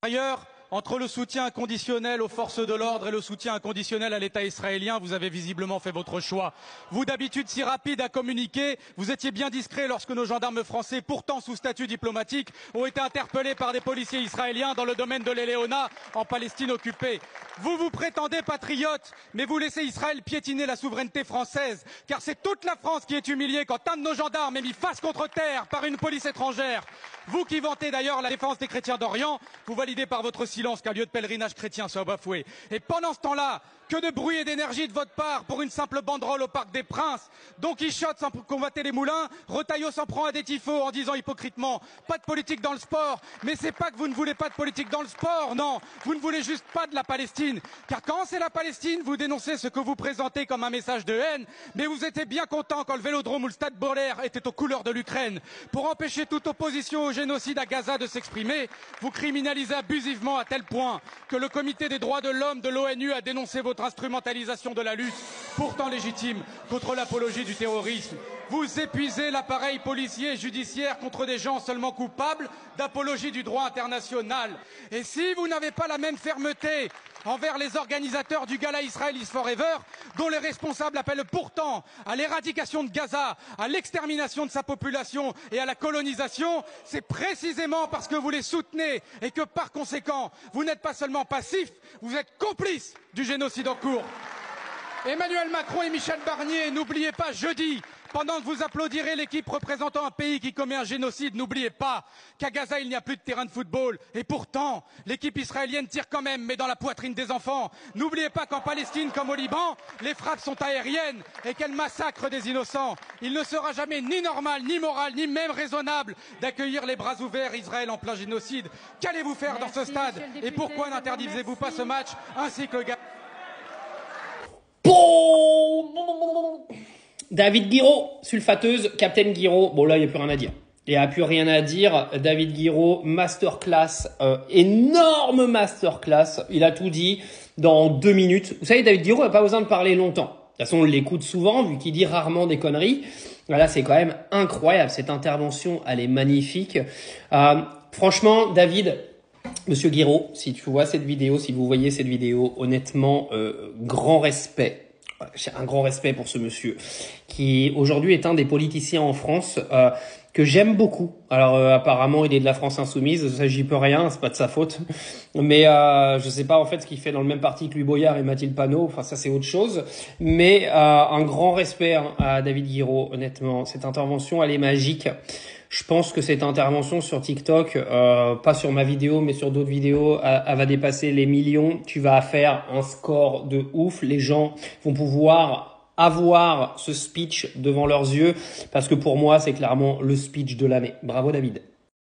Ailleurs, entre le soutien inconditionnel aux forces de l'ordre et le soutien inconditionnel à l'État israélien, vous avez visiblement fait votre choix. Vous, d'habitude si rapide à communiquer, vous étiez bien discret lorsque nos gendarmes français, pourtant sous statut diplomatique, ont été interpellés par des policiers israéliens dans le domaine de l'Eléona, en Palestine occupée. Vous vous prétendez patriote, mais vous laissez Israël piétiner la souveraineté française, car c'est toute la France qui est humiliée quand un de nos gendarmes est mis face contre terre par une police étrangère. Vous qui vantez d'ailleurs la défense des chrétiens d'Orient, vous validez par votre silence qu'un lieu de pèlerinage chrétien soit bafoué. Et pendant ce temps-là, que de bruit et d'énergie de votre part pour une simple banderole au Parc des Princes. Don Quichotte sans convoiter les moulins, Retailleau s'en prend à des tifos en disant hypocritement « pas de politique dans le sport ». Mais c'est pas que vous ne voulez pas de politique dans le sport, non. Vous ne voulez juste pas de la Palestine. Car quand c'est la Palestine, vous dénoncez ce que vous présentez comme un message de haine. Mais vous étiez bien content quand le Vélodrome ou le Stade Bollaert étaient aux couleurs de l'Ukraine. Pour empêcher toute opposition au génocide à Gaza de s'exprimer, vous criminalisez abusivement à tel point que le Comité des droits de l'homme de l'ONU a dénoncé votre instrumentalisation de la lutte, pourtant légitime, contre l'apologie du terrorisme. Vous épuisez l'appareil policier et judiciaire contre des gens seulement coupables d'apologie du droit international. Et si vous n'avez pas la même fermeté envers les organisateurs du gala Israel is Forever, dont les responsables appellent pourtant à l'éradication de Gaza, à l'extermination de sa population et à la colonisation, c'est précisément parce que vous les soutenez et que par conséquent, vous n'êtes pas seulement passif, vous êtes complice du génocide en cours. Emmanuel Macron et Michel Barnier, n'oubliez pas jeudi, pendant que vous applaudirez l'équipe représentant un pays qui commet un génocide, n'oubliez pas qu'à Gaza, il n'y a plus de terrain de football. Et pourtant, l'équipe israélienne tire quand même, mais dans la poitrine des enfants. N'oubliez pas qu'en Palestine, comme au Liban, les frappes sont aériennes et qu'elles massacrent des innocents. Il ne sera jamais ni normal, ni moral, ni même raisonnable d'accueillir les bras ouverts Israël en plein génocide. Qu'allez-vous faire dans ce stade? Et pourquoi n'interdisez-vous pas ce match ainsi que le gars? David Guiraud, sulfateuse, Captain Guiraud. Bon, là, il n'y a plus rien à dire. Il n'y a plus rien à dire. David Guiraud, masterclass, énorme masterclass. Il a tout dit dans 2 minutes. Vous savez, David Guiraud n'a pas besoin de parler longtemps. De toute façon, on l'écoute souvent, vu qu'il dit rarement des conneries. Là, c'est quand même incroyable. Cette intervention, elle est magnifique. Franchement, David, Monsieur Guiraud, si tu vois cette vidéo, si vous voyez cette vidéo, honnêtement, grand respect. J'ai un grand respect pour ce monsieur qui aujourd'hui est un des politiciens en France que j'aime beaucoup. Alors apparemment il est de la France insoumise, ça j'y peux rien, c'est pas de sa faute. Mais je sais pas en fait ce qu'il fait dans le même parti que Louis Boyard et Mathilde Panot. Enfin ça c'est autre chose. Mais un grand respect à David Guiraud. Honnêtement, cette intervention elle est magique. Je pense que cette intervention sur TikTok, pas sur ma vidéo, mais sur d'autres vidéos, elle va dépasser les millions. Tu vas faire un score de ouf. Les gens vont pouvoir avoir ce speech devant leurs yeux parce que pour moi, c'est clairement le speech de l'année. Bravo David.